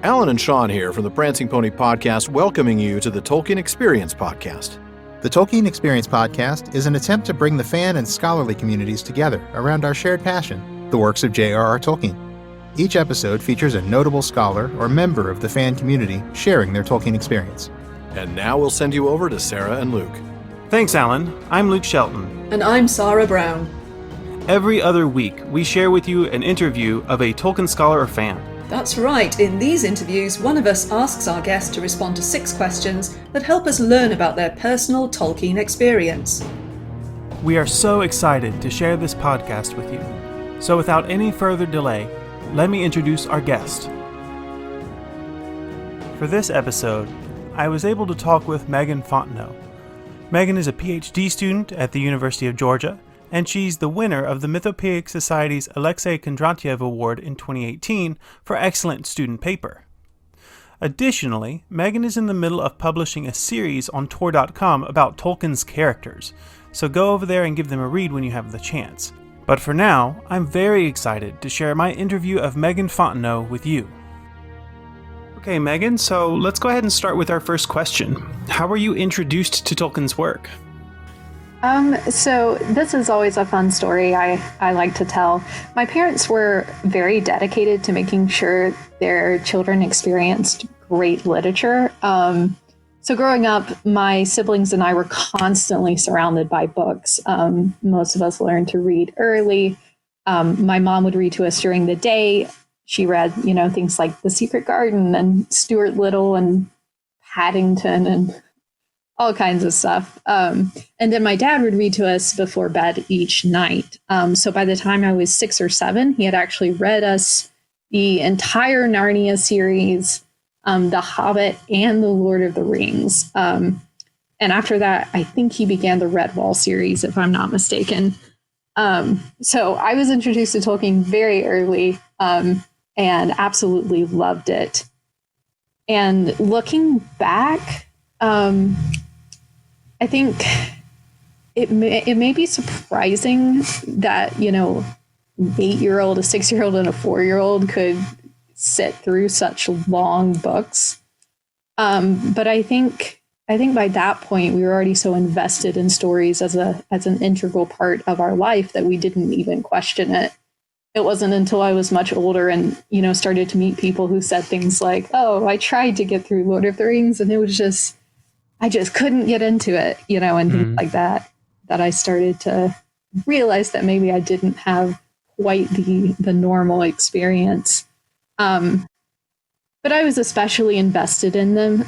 Alan and Sean here from the Prancing Pony Podcast, welcoming you to the Tolkien Experience Podcast. The Tolkien Experience Podcast is an attempt to bring the fan and scholarly communities together around our shared passion, the works of J.R.R. Tolkien. Each episode features a notable scholar or member of the fan community sharing their Tolkien experience. And now we'll send you over to Sarah and Luke. Thanks, Alan. I'm Luke Shelton. And I'm Sarah Brown. Every other week, we share with you an interview of a Tolkien scholar or fan. That's right. In these interviews, one of us asks our guest to respond to 6 questions that help us learn about their personal Tolkien experience. We are so excited to share this podcast with you. So without any further delay, let me introduce our guest. For this episode, I was able to talk with Megan Fontenot. Megan is a Ph.D. student at the University of Georgia, and she's the winner of the Mythopoeic Society's Alexei Kondratiev Award in 2018 for Excellent Student Paper. Additionally, Megan is in the middle of publishing a series on Tor.com about Tolkien's characters, so go over there and give them a read when you have the chance. But for now, I'm very excited to share my interview of Megan Fontenot with you. Okay, Megan, so let's go ahead and start with our first question. How were you introduced to Tolkien's work? So this is always a fun story I like to tell. My parents were very dedicated to making sure their children experienced great literature. So growing up, my siblings and I were constantly surrounded by books. Most of us learned to read early. My mom would read to us during the day. She read, things like The Secret Garden and Stuart Little and Paddington and all kinds of stuff. And then my dad would read to us before bed each night. So by the time I was 6 or 7, he had actually read us the entire Narnia series, The Hobbit, and The Lord of the Rings. And after that, I think he began the Redwall series, if I'm not mistaken. So I was introduced to Tolkien very early and absolutely loved it. And looking back, I think it may be surprising that, an 8-year-old, a 6-year-old, and a 4-year-old could sit through such long books. But I think by that point we were already so invested in stories as an integral part of our life that we didn't even question it. It wasn't until I was much older and, started to meet people who said things like, "Oh, I tried to get through Lord of the Rings and I just couldn't get into it," and things like that I started to realize that maybe I didn't have quite the normal experience. But I was especially invested in them.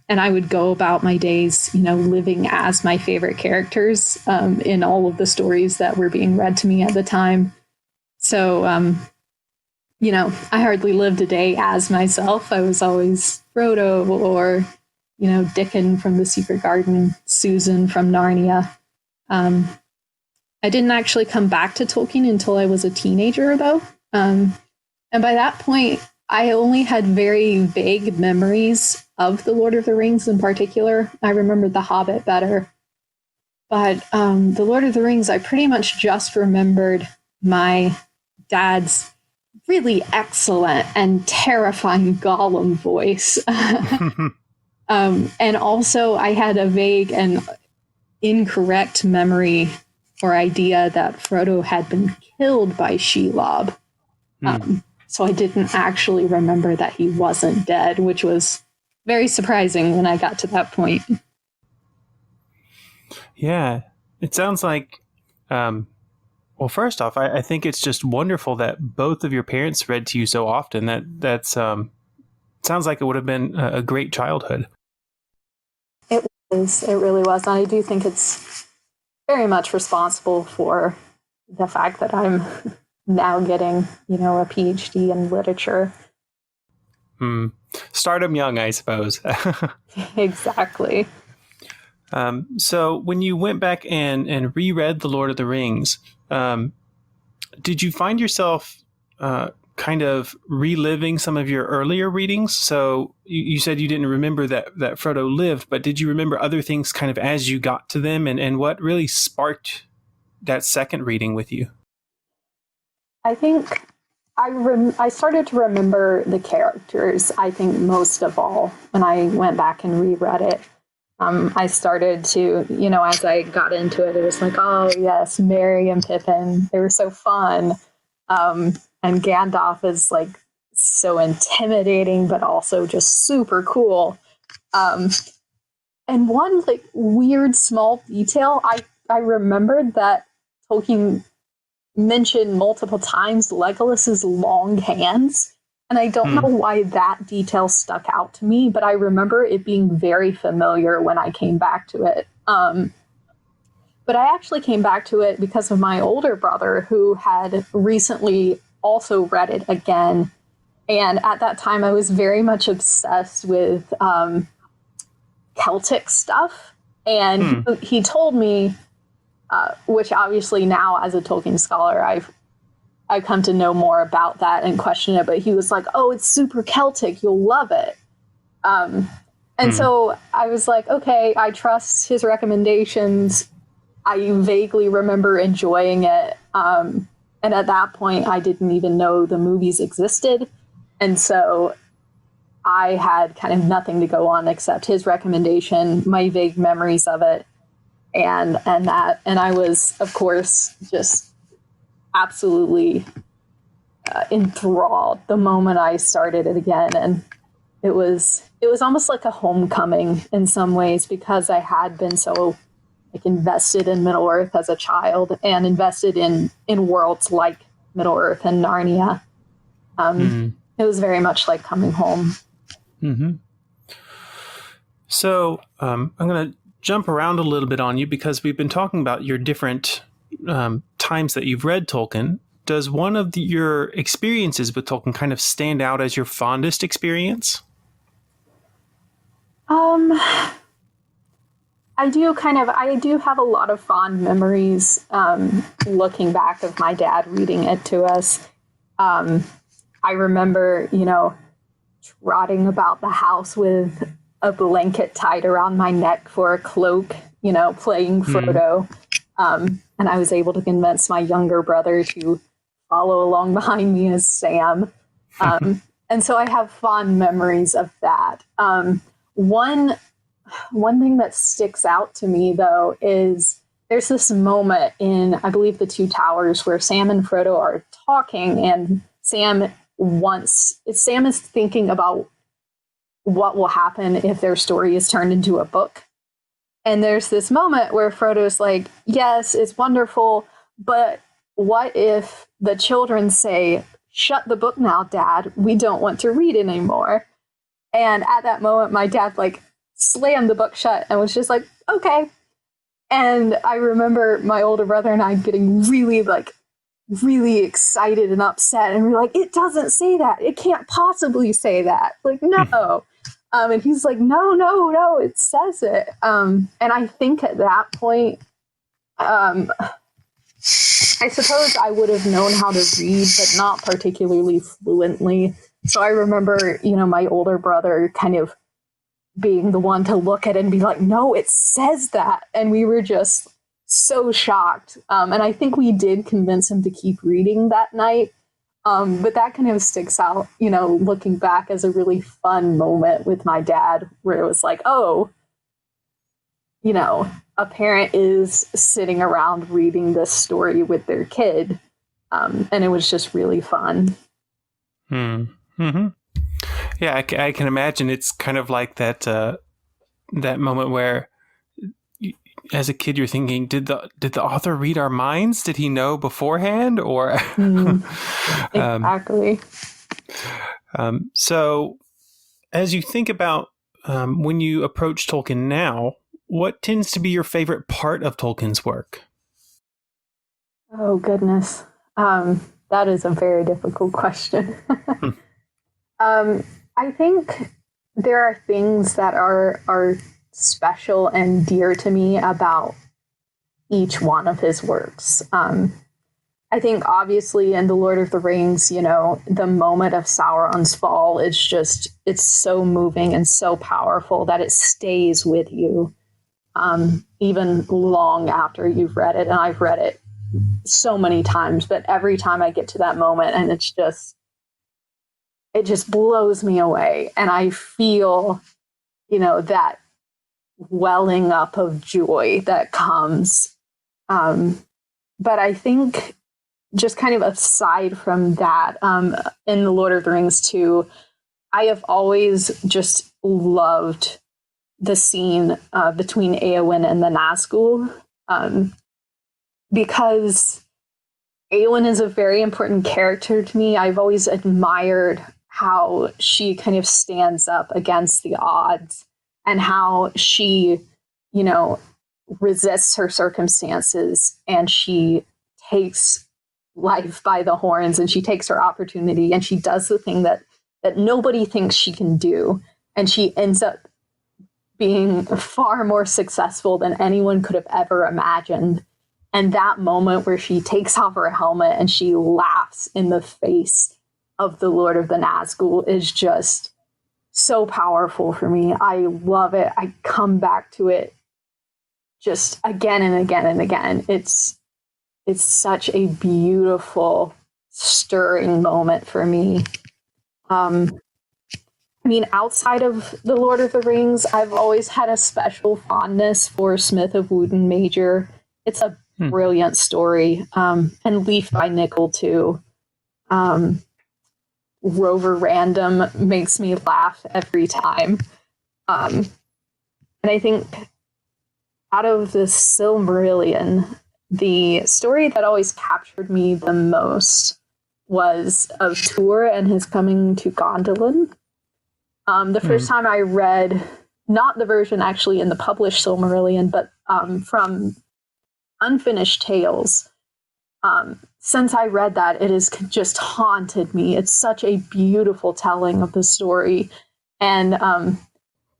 And I would go about my days, living as my favorite characters in all of the stories that were being read to me at the time. So, I hardly lived a day as myself. I was always Frodo or Dickon from The Secret Garden, Susan from Narnia. I didn't actually come back to Tolkien until I was a teenager, though. And by that point, I only had very vague memories of The Lord of the Rings in particular. I remembered The Hobbit better. But The Lord of the Rings, I pretty much just remembered my dad's really excellent and terrifying Gollum voice. And also I had a vague and incorrect memory or idea that Frodo had been killed by Shelob. So I didn't actually remember that he wasn't dead, which was very surprising when I got to that point. Yeah, it sounds like, well, first off, I think it's just wonderful that both of your parents read to you so often. That's sounds like it would have been a great childhood. It really was. And I do think it's very much responsible for the fact that I'm now getting, a PhD in literature. Start 'em young, I suppose. Exactly. So when you went back and reread The Lord of the Rings, did you find yourself kind of reliving some of your earlier readings? So you said you didn't remember that Frodo lived, but did you remember other things kind of as you got to them, and what really sparked that second reading with you? I think I started to remember the characters, I think, most of all, when I went back and reread it. I started to, as I got into it, it was like, oh, yes, Merry and Pippin, they were so fun. And Gandalf is like so intimidating, but also just super cool. And one like weird small detail, I remembered that Tolkien mentioned multiple times Legolas's long hands. And I don't know why that detail stuck out to me, but I remember it being very familiar when I came back to it. But I actually came back to it because of my older brother, who had recently also read it again. And at that time, I was very much obsessed with Celtic stuff. And he told me, which obviously now as a Tolkien scholar, I've come to know more about that and question it. But he was like, oh, it's super Celtic. You'll love it. And so I was like, okay, I trust his recommendations. I vaguely remember enjoying it. And at that point, I didn't even know the movies existed. And so I had kind of nothing to go on except his recommendation, my vague memories of it, and I was, of course, just absolutely enthralled the moment I started it again. And it was almost like a homecoming in some ways, because I had been so like invested in Middle Earth as a child and invested in worlds like Middle Earth and Narnia. It was very much like coming home. Mm-hmm. So I'm going to jump around a little bit on you, because we've been talking about your different times that you've read Tolkien. Does one of your experiences with Tolkien kind of stand out as your fondest experience? I do have a lot of fond memories looking back of my dad reading it to us. I remember, trotting about the house with a blanket tied around my neck for a cloak, playing Frodo. And I was able to convince my younger brother to follow along behind me as Sam. And so I have fond memories of that. One thing that sticks out to me, though, is there's this moment in, I believe, The Two Towers where Sam and Frodo are talking, and Sam is thinking about what will happen if their story is turned into a book. And there's this moment where Frodo's like, yes, it's wonderful, but what if the children say, shut the book now, Dad, we don't want to read anymore. And at that moment, my dad like slammed the book shut and was just like, okay. And I remember my older brother and I getting really excited and upset. And we're like, it doesn't say that. It can't possibly say that. Like, no. And he's like, no, it says it. And I think at that point, I suppose I would have known how to read, but not particularly fluently. So I remember, my older brother kind of being the one to look at it and be like, no, it says that. And we were just so shocked. And I think we did convince him to keep reading that night. But that kind of sticks out, looking back as a really fun moment with my dad, where it was like, oh, a parent is sitting around reading this story with their kid. And it was just really fun. Mm-hmm. Yeah, I can imagine it's kind of like that moment where, as a kid, you're thinking, did the author read our minds? Did he know beforehand? Or exactly. So, as you think about when you approach Tolkien now, what tends to be your favorite part of Tolkien's work? Oh, goodness. That is a very difficult question. I think there are things that are special and dear to me about each one of his works. I think obviously in The Lord of the Rings, the moment of Sauron's fall is it's so moving and so powerful that it stays with you, even long after you've read it. And I've read it, so many times, but every time I get to that moment and it just blows me away. And I feel, that welling up of joy that comes. But I think just kind of aside from that, in The Lord of the Rings too, I have always just loved the scene between Éowyn and the Nazgul, because Éowyn is a very important character to me. I've always admired how she kind of stands up against the odds and how she, resists her circumstances and she takes life by the horns and she takes her opportunity and she does the thing that nobody thinks she can do. And she ends up being far more successful than anyone could have ever imagined. And that moment where she takes off her helmet and she laughs in the face of the Lord of the Nazgul is just so powerful for me. I love it. I come back to it just again and again and again. It's such a beautiful, stirring moment for me. Outside of The Lord of the Rings, I've always had a special fondness for Smith of Woden Major. It's a brilliant story. And Leaf by Nickel, too. Rover Random makes me laugh every time. And I think out of the Silmarillion, the story that always captured me the most was of Tuor and his coming to Gondolin. The first time I read, not the version actually in the published Silmarillion, but from Unfinished Tales, since I read that, it has just haunted me. It's such a beautiful telling of the story. And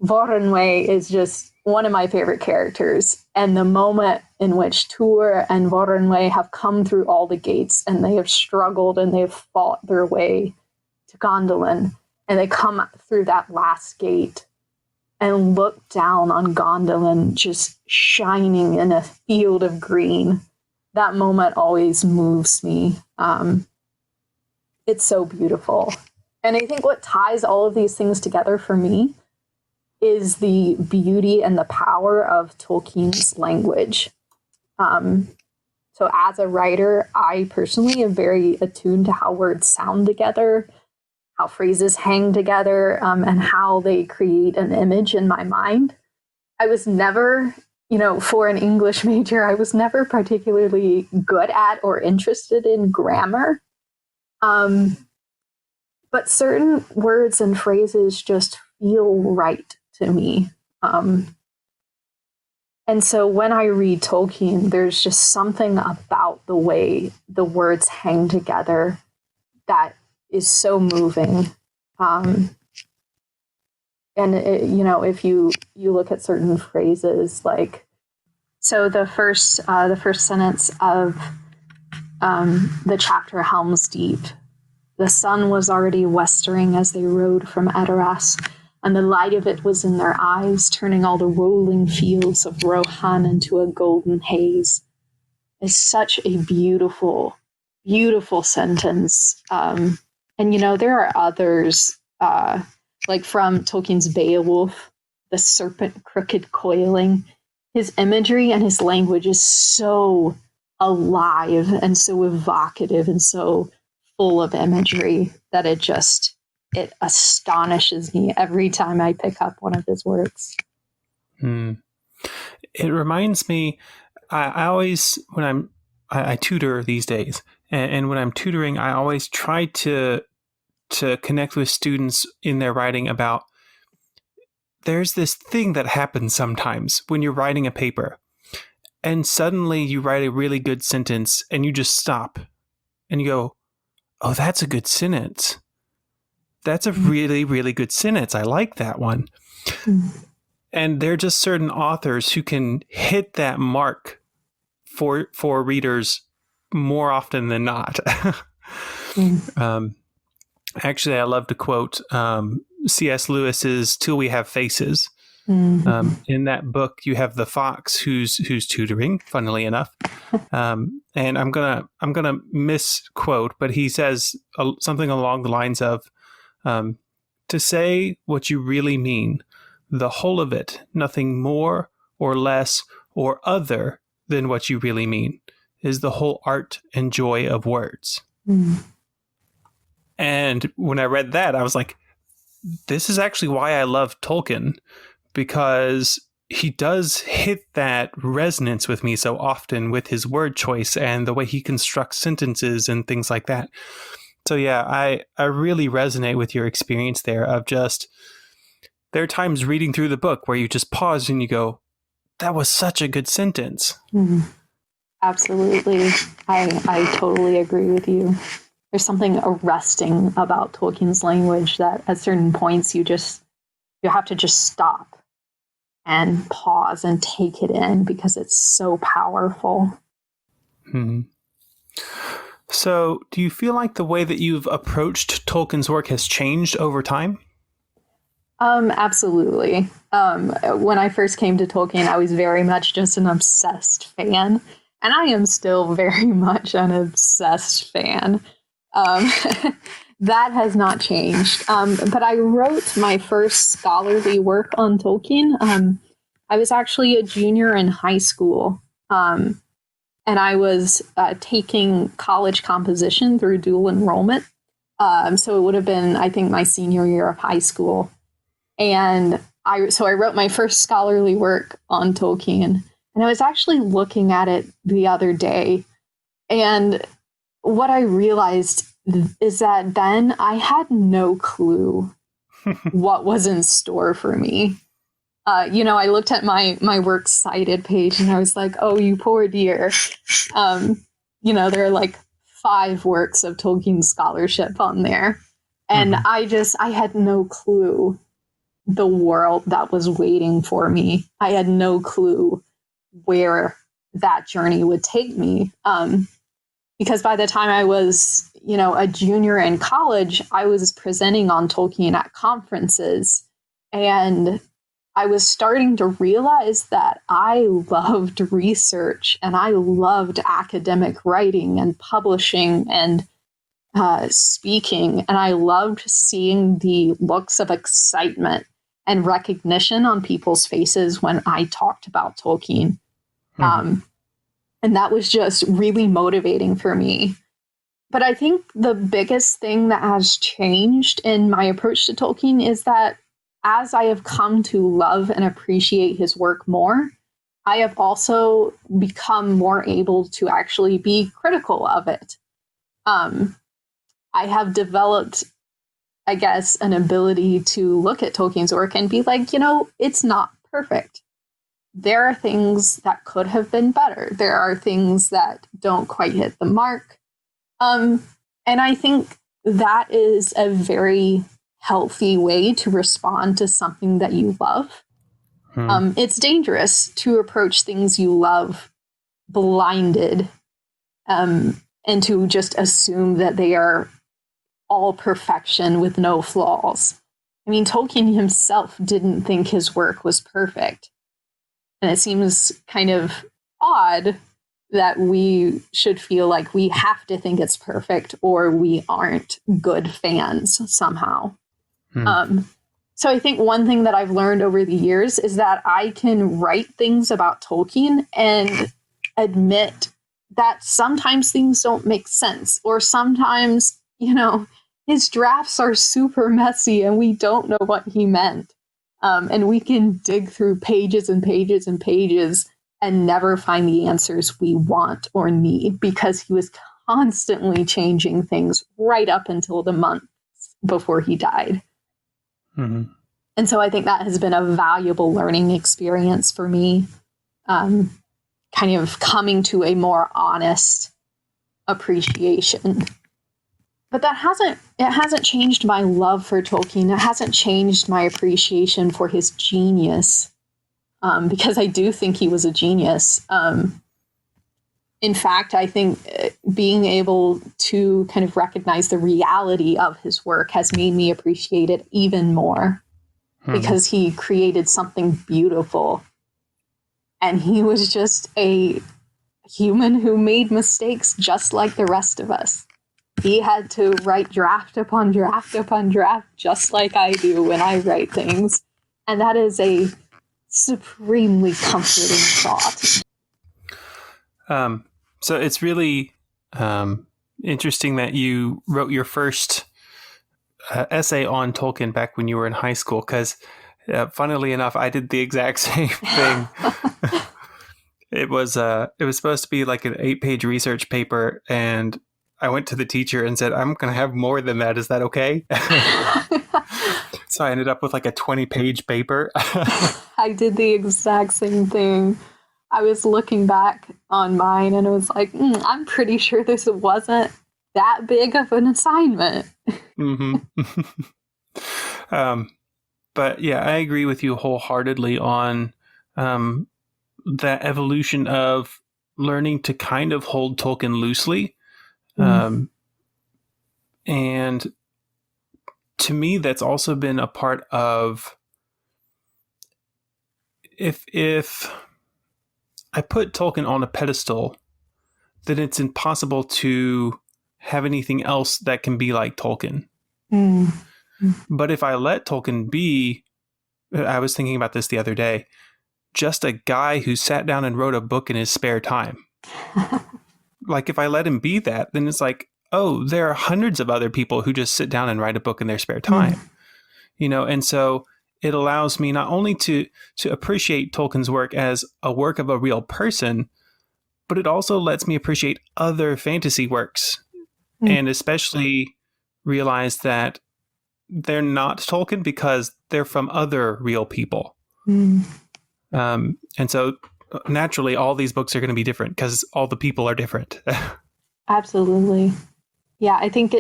Voronway is just one of my favorite characters. And the moment in which Tuor and Voronway have come through all the gates and they have struggled and they have fought their way to Gondolin, and they come through that last gate and look down on Gondolin just shining in a field of green. That moment always moves me. It's so beautiful. And I think what ties all of these things together for me is the beauty and the power of Tolkien's language. So as a writer, I personally am very attuned to how words sound together, how phrases hang together, and how they create an image in my mind. I was never, for an English major, I was never particularly good at or interested in grammar. But certain words and phrases just feel right to me. And so when I read Tolkien, there's just something about the way the words hang together that is so moving. And if you look at certain phrases, like, so the first sentence of the chapter Helm's Deep, the sun was already westering as they rode from Edoras, and the light of it was in their eyes, turning all the rolling fields of Rohan into a golden haze. It's such a beautiful, beautiful sentence. And, there are others, like from Tolkien's Beowulf, the serpent crooked coiling. His imagery and his language is so alive and so evocative and so full of imagery that it astonishes me every time I pick up one of his works. It reminds me, I always, when I tutor these days, and when I'm tutoring, I always try to connect with students in their writing about, there's this thing that happens sometimes when you're writing a paper and suddenly you write a really good sentence and you just stop and you go, oh, that's a good sentence. That's a really, really good sentence. I like that one. And there are just certain authors who can hit that mark for readers more often than not. Actually, I love to quote C.S. Lewis's Till We Have Faces, In that book, you have the fox who's tutoring, funnily enough, and I'm gonna misquote, but he says something along the lines of, "To say what you really mean, the whole of it, nothing more or less or other than what you really mean, is the whole art and joy of words." And when I read that, I was like, this is actually why I love Tolkien, because he does hit that resonance with me so often with his word choice and the way he constructs sentences and things like that. So yeah, I really resonate with your experience there of just, there are times reading through the book where you just pause and you go, that was such a good sentence. Absolutely. I totally agree with you. There's something arresting about Tolkien's language that at certain points you have to just stop and pause and take it in because it's so powerful. So do you feel like the way that you've approached Tolkien's work has changed over time? Absolutely. When I first came to Tolkien, I was very much just an obsessed fan, and I am still very much an obsessed fan. That has not changed. But I wrote my first scholarly work on Tolkien. I was actually a junior in high school, and I was taking college composition through dual enrollment. So it would have been, I think, my senior year of high school. And I wrote my first scholarly work on Tolkien, and I was actually looking at it the other day. And what I realized is that then I had no clue what was in store for me. I looked at my works cited page and I was like, oh, you poor dear. There are like 5 works of Tolkien scholarship on there. And I had no clue the world that was waiting for me. I had no clue where that journey would take me. Because by the time I was, a junior in college, I was presenting on Tolkien at conferences. And I was starting to realize that I loved research and I loved academic writing and publishing and speaking. And I loved seeing the looks of excitement and recognition on people's faces when I talked about Tolkien. And that was just really motivating for me. But I think the biggest thing that has changed in my approach to Tolkien is that as I have come to love and appreciate his work more, I have also become more able to actually be critical of it. I have developed, I guess, an ability to look at Tolkien's work and be like, it's not perfect. There are things that could have been better. There are things that don't quite hit the mark. And I think that is a very healthy way to respond to something that you love. It's dangerous to approach things you love blinded and to just assume that they are all perfection with no flaws. I mean, Tolkien himself didn't think his work was perfect. And it seems kind of odd that we should feel like we have to think it's perfect or we aren't good fans somehow. So I think one thing that I've learned over the years is that I can write things about Tolkien and admit that sometimes things don't make sense, or sometimes, his drafts are super messy and we don't know what he meant. And we can dig through pages and pages and pages and never find the answers we want or need because he was constantly changing things right up until the month before he died. And so I think that has been a valuable learning experience for me, kind of coming to a more honest appreciation. But it hasn't changed my love for Tolkien. It hasn't changed my appreciation for his genius, because I do think he was a genius. In fact, I think being able to kind of recognize the reality of his work has made me appreciate it even more. because he created something beautiful. And he was just a human who made mistakes just like the rest of us. He had to write draft upon draft upon draft, just like I do when I write things. And that is a supremely comforting thought. So it's really interesting that you wrote your first essay on Tolkien back when you were in high school, because funnily enough, I did the exact same thing. It was supposed to be like an 8-page research paper, and I went to the teacher and said, I'm going to have more than that. Is that okay? So I ended up with like a 20-page paper. I did the exact same thing. I was looking back on mine and it was like, I'm pretty sure this wasn't that big of an assignment. Mm-hmm. But yeah, I agree with you wholeheartedly on that evolution of learning to kind of hold Tolkien loosely. And to me, that's also been a part of, if I put Tolkien on a pedestal, then it's impossible to have anything else that can be like Tolkien. But if I let Tolkien be, I was thinking about this the other day, just a guy who sat down and wrote a book in his spare time. Like if I let him be that, then it's like, oh, there are hundreds of other people who just sit down and write a book in their spare time. And so it allows me not only to appreciate Tolkien's work as a work of a real person, but it also lets me appreciate other fantasy works and especially realize that they're not Tolkien because they're from other real people. And so naturally, all these books are going to be different because all the people are different. Absolutely. Yeah, I think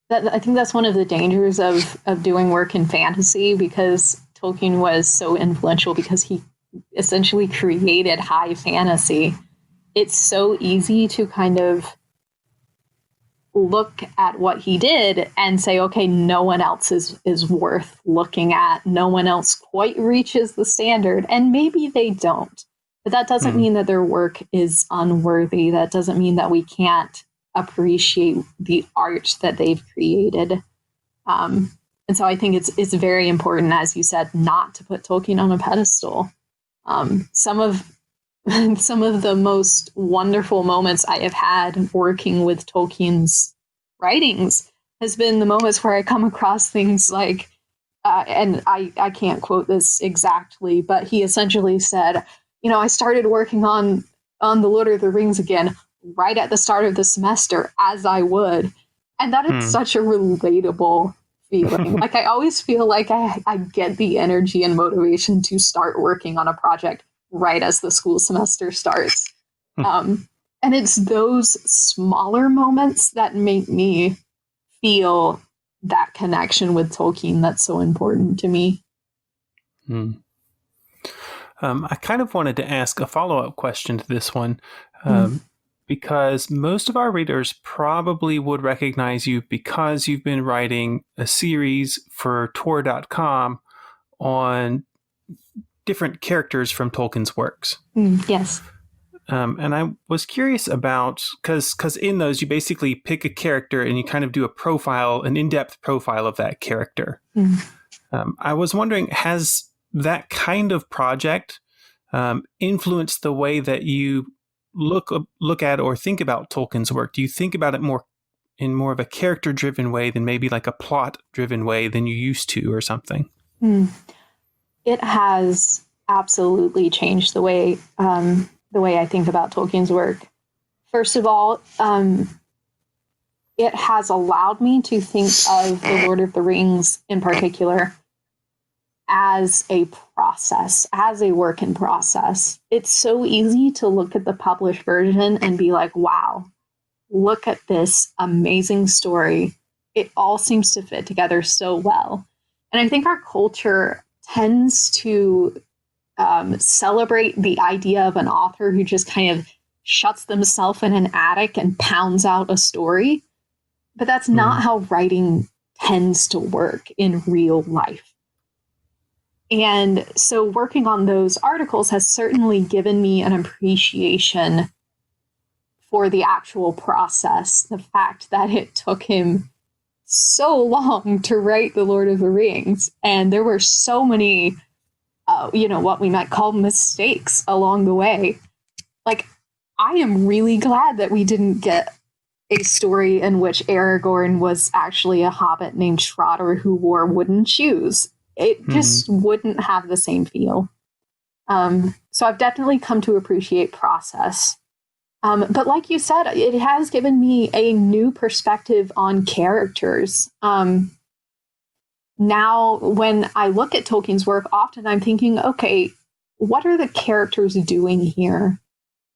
that's one of the dangers of doing work in fantasy, because Tolkien was so influential because he essentially created high fantasy. It's so easy to kind of look at what he did and say, okay, no one else is worth looking at. No one else quite reaches the standard. And maybe they don't. But that doesn't mean that their work is unworthy. That doesn't mean that we can't appreciate the art that they've created. And so I think it's very important, as you said, not to put Tolkien on a pedestal. Some of the most wonderful moments I have had working with Tolkien's writings has been the moments where I come across things like, and I can't quote this exactly, but he essentially said, I started working on The Lord of the Rings again right at the start of the semester, as I would. And that is such a relatable feeling. Like, I always feel like I get the energy and motivation to start working on a project right as the school semester starts. And it's those smaller moments that make me feel that connection with Tolkien that's so important to me. I kind of wanted to ask a follow-up question to this one, because most of our readers probably would recognize you because you've been writing a series for Tor.com on different characters from Tolkien's works. Yes. And I was curious about, because in those, you basically pick a character and you kind of do a profile, an in-depth profile of that character. I was wondering, has that kind of project influenced the way that you look at or think about Tolkien's work? Do you think about it in more of a character-driven way than maybe like a plot-driven way than you used to, or something? It has absolutely changed the way I think about Tolkien's work. First of all, it has allowed me to think of The Lord of the Rings in particular as a process, as a work in process. It's so easy to look at the published version and be like, wow, look at this amazing story. It all seems to fit together so well. And I think our culture tends to celebrate the idea of an author who just kind of shuts themselves in an attic and pounds out a story. But that's not how writing tends to work in real life. And so working on those articles has certainly given me an appreciation for the actual process. The fact that it took him so long to write The Lord of the Rings, and there were so many, what we might call mistakes along the way. Like, I am really glad that we didn't get a story in which Aragorn was actually a hobbit named Schroeder who wore wooden shoes. It just wouldn't have the same feel. So I've definitely come to appreciate process. But like you said, it has given me a new perspective on characters. Now, when I look at Tolkien's work, often I'm thinking, okay, what are the characters doing here?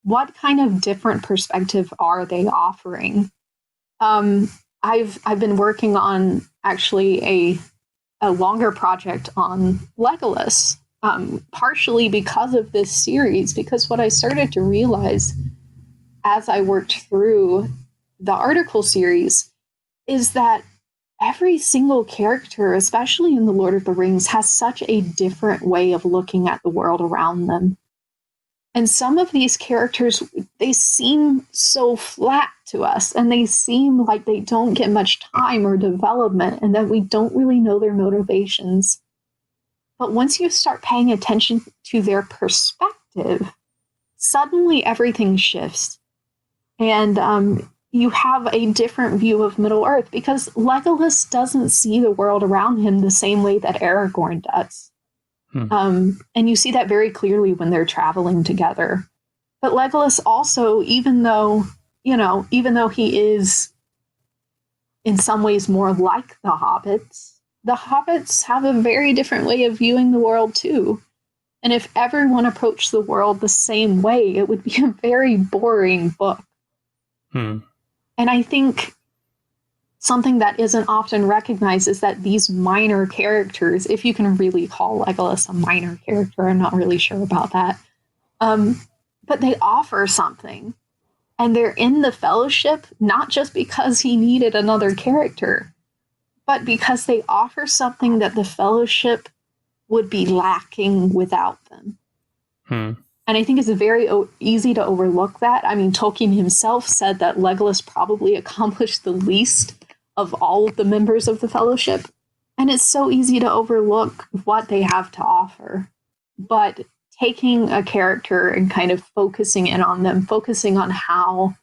What kind of different perspective are they offering? I've been working on actually a longer project on Legolas, partially because of this series, because what I started to realize as I worked through the article series is that every single character, especially in The Lord of the Rings, has such a different way of looking at the world around them. And some of these characters, they seem so flat to us, and they seem like they don't get much time or development, and that we don't really know their motivations. But once you start paying attention to their perspective, suddenly everything shifts. And you have a different view of Middle-earth, because Legolas doesn't see the world around him the same way that Aragorn does. And you see that very clearly when they're traveling together. But Legolas also, even though he is in some ways more like the hobbits have a very different way of viewing the world too. And if everyone approached the world the same way, it would be a very boring book. And I think something that isn't often recognized is that these minor characters, if you can really call Legolas a minor character, I'm not really sure about that, but they offer something. And they're in the Fellowship, not just because he needed another character, but because they offer something that the Fellowship would be lacking without them. And I think it's very easy to overlook that. I mean, Tolkien himself said that Legolas probably accomplished the least of all of the members of the Fellowship. And it's so easy to overlook what they have to offer. But taking a character and kind of focusing in on them, focusing on how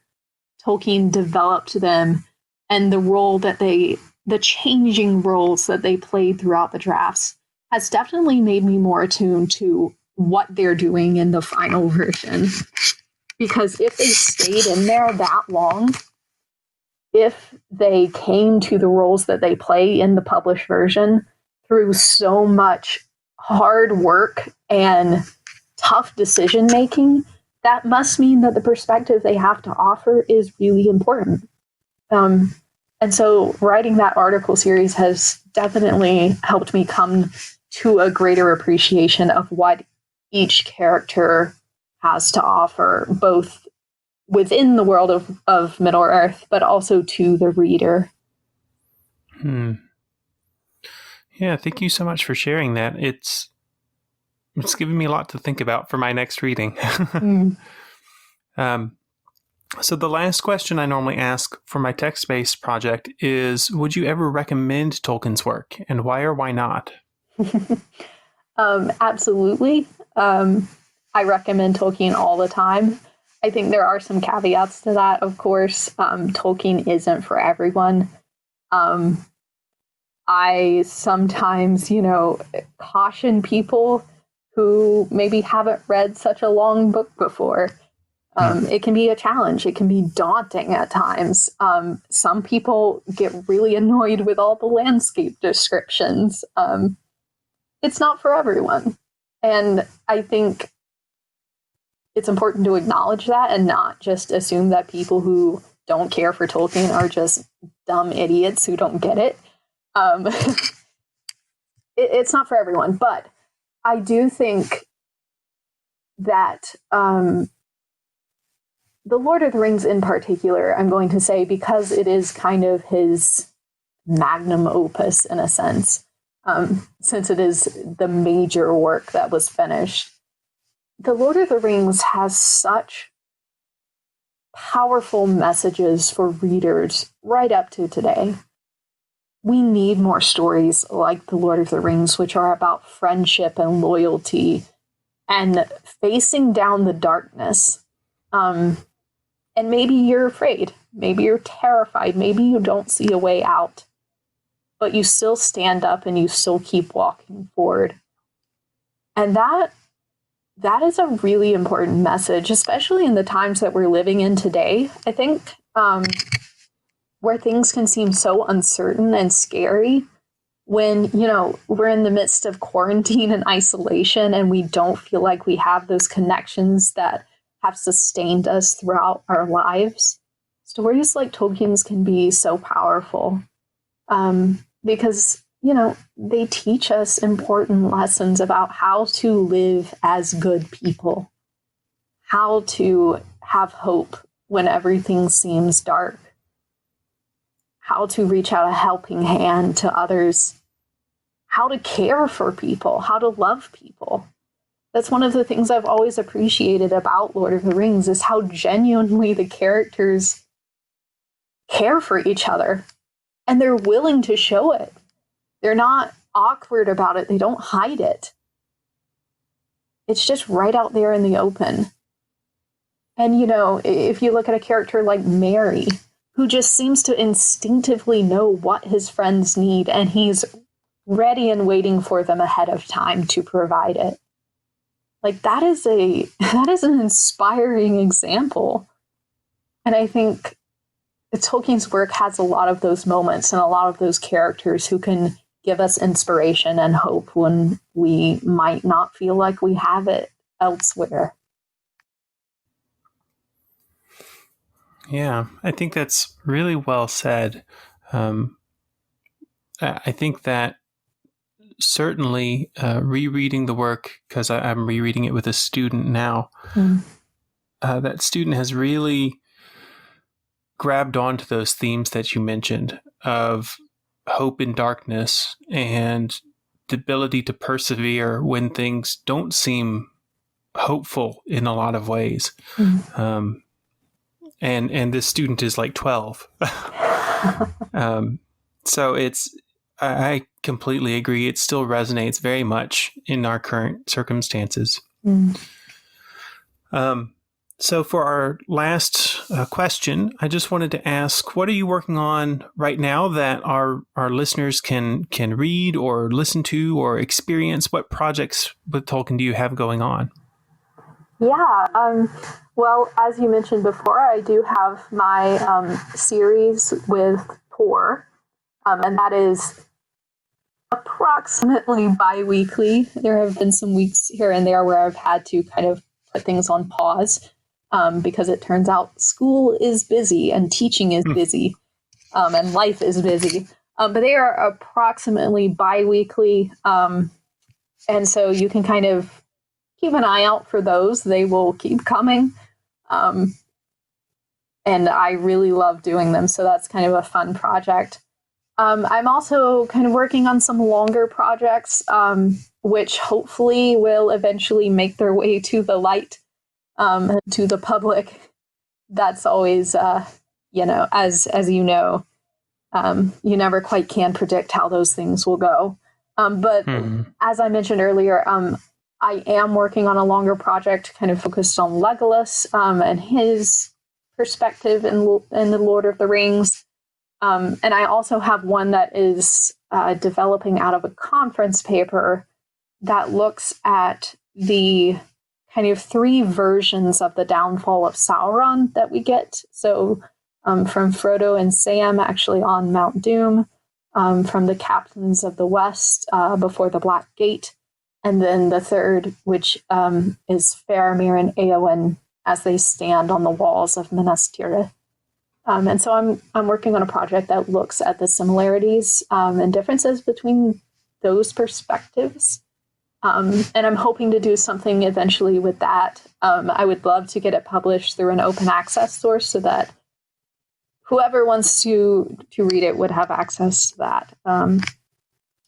Tolkien developed them and the changing roles that they played throughout the drafts, has definitely made me more attuned to what they're doing in the final version. Because if they stayed in there that long, if they came to the roles that they play in the published version through so much hard work and tough decision making, that must mean that the perspective they have to offer is really important. And so writing that article series has definitely helped me come to a greater appreciation of what each character has to offer, both within the world of Middle-earth, but also to the reader. Yeah, thank you so much for sharing that. It's given me a lot to think about for my next reading. So the last question I normally ask for my text-based project is, would you ever recommend Tolkien's work, and why or why not? Absolutely. I recommend Tolkien all the time. I think there are some caveats to that, of course. Tolkien isn't for everyone. I sometimes, caution people who maybe haven't read such a long book before. It can be a challenge. It can be daunting at times. Some people get really annoyed with all the landscape descriptions. It's not for everyone. And I think it's important to acknowledge that and not just assume that people who don't care for Tolkien are just dumb idiots who don't get it. It's not for everyone, but I do think that The Lord of the Rings in particular, I'm going to say, because it is kind of his magnum opus in a sense, since it is the major work that was finished. The Lord of the Rings has such powerful messages for readers right up to today. We need more stories like The Lord of the Rings, which are about friendship and loyalty and facing down the darkness. And maybe you're afraid, maybe you're terrified, maybe you don't see a way out, but you still stand up and you still keep walking forward. And that is a really important message, especially in the times that we're living in today. I think where things can seem so uncertain and scary when, we're in the midst of quarantine and isolation and we don't feel like we have those connections that have sustained us throughout our lives. Stories like Tolkien's can be so powerful because, they teach us important lessons about how to live as good people, how to have hope when everything seems dark, how to reach out a helping hand to others, how to care for people, how to love people. That's one of the things I've always appreciated about Lord of the Rings is how genuinely the characters care for each other and they're willing to show it. They're not awkward about it. They don't hide it. It's just right out there in the open. And, if you look at a character like Merry, who just seems to instinctively know what his friends need, and he's ready and waiting for them ahead of time to provide it. Like that is an inspiring example. And I think Tolkien's work has a lot of those moments and a lot of those characters who can give us inspiration and hope when we might not feel like we have it elsewhere. Yeah, I think that's really well said. I think that certainly rereading the work, because I'm rereading it with a student now, that student has really grabbed onto those themes that you mentioned of hope in darkness and the ability to persevere when things don't seem hopeful in a lot of ways. And this student is like 12. So I completely agree. It still resonates very much in our current circumstances. So for our last question, I just wanted to ask, what are you working on right now that our listeners can read or listen to or experience? What projects with Tolkien do you have going on? Yeah. Well, as you mentioned before, I do have my series with Tor, and that is approximately bi-weekly. There have been some weeks here and there where I've had to kind of put things on pause because it turns out school is busy and teaching is busy and life is busy. But they are approximately bi-weekly, and so you can kind of keep an eye out for those. They will keep coming. And I really love doing them. So that's kind of a fun project. I'm also kind of working on some longer projects, which hopefully will eventually make their way to the light, to the public. That's always, as you know, you never quite can predict how those things will go. But as I mentioned earlier, I am working on a longer project kind of focused on Legolas and his perspective in the Lord of the Rings. And I also have one that is developing out of a conference paper that looks at the kind of three versions of the downfall of Sauron that we get. So from Frodo and Sam actually on Mount Doom, from the captains of the West before the Black Gate, and then the third, which is Faramir and Eowyn as they stand on the walls of Minas Tirith. And so I'm working on a project that looks at the similarities and differences between those perspectives. And I'm hoping to do something eventually with that. I would love to get it published through an open access source so that whoever wants to read it would have access to that.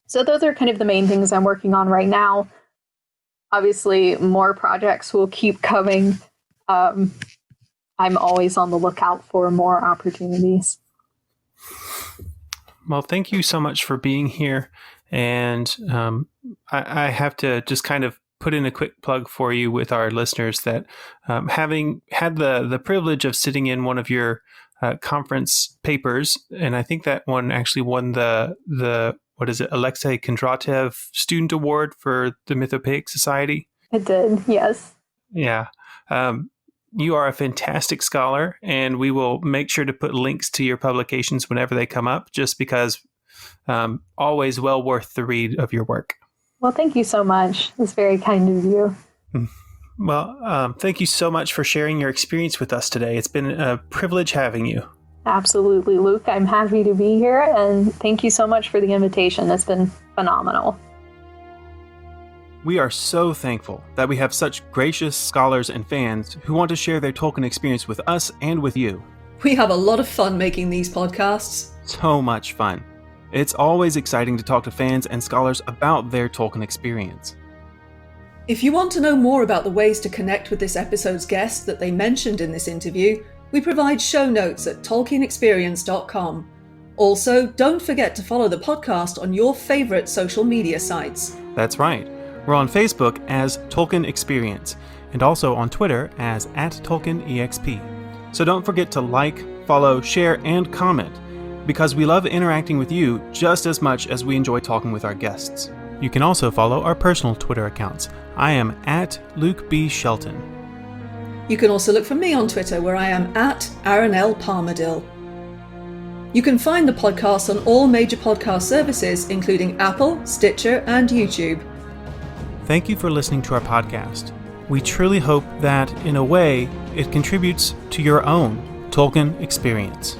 So those are kind of the main things I'm working on right now. Obviously, more projects will keep coming. I'm always on the lookout for more opportunities. Well, thank you so much for being here. And I have to just kind of put in a quick plug for you with our listeners that having had the privilege of sitting in one of your conference papers, and I think that one actually won the what is it, Alexei Kondratev Student Award for the Mythopoeic Society? It did, yes. Yeah. You are a fantastic scholar, and we will make sure to put links to your publications whenever they come up, just because always well worth the read of your work. Well, thank you so much. It's very kind of you. Well, thank you so much for sharing your experience with us today. It's been a privilege having you. Absolutely, Luke. I'm happy to be here, and thank you so much for the invitation. It's been phenomenal. We are so thankful that we have such gracious scholars and fans who want to share their Tolkien experience with us and with you. We have a lot of fun making these podcasts. So much fun. It's always exciting to talk to fans and scholars about their Tolkien experience. If you want to know more about the ways to connect with this episode's guest that they mentioned in this interview, we provide show notes at tolkienexperience.com. Also, don't forget to follow the podcast on your favourite social media sites. That's right. We're on Facebook as Tolkien Experience, and also on Twitter as @TolkienEXP. So don't forget to like, follow, share, and comment, because we love interacting with you just as much as we enjoy talking with our guests. You can also follow our personal Twitter accounts. I am @LukeB.Shelton. You can also look for me on Twitter, where I am @AaronLPalmadill. You can find the podcast on all major podcast services, including Apple, Stitcher, and YouTube. Thank you for listening to our podcast. We truly hope that, in a way, it contributes to your own Tolkien experience.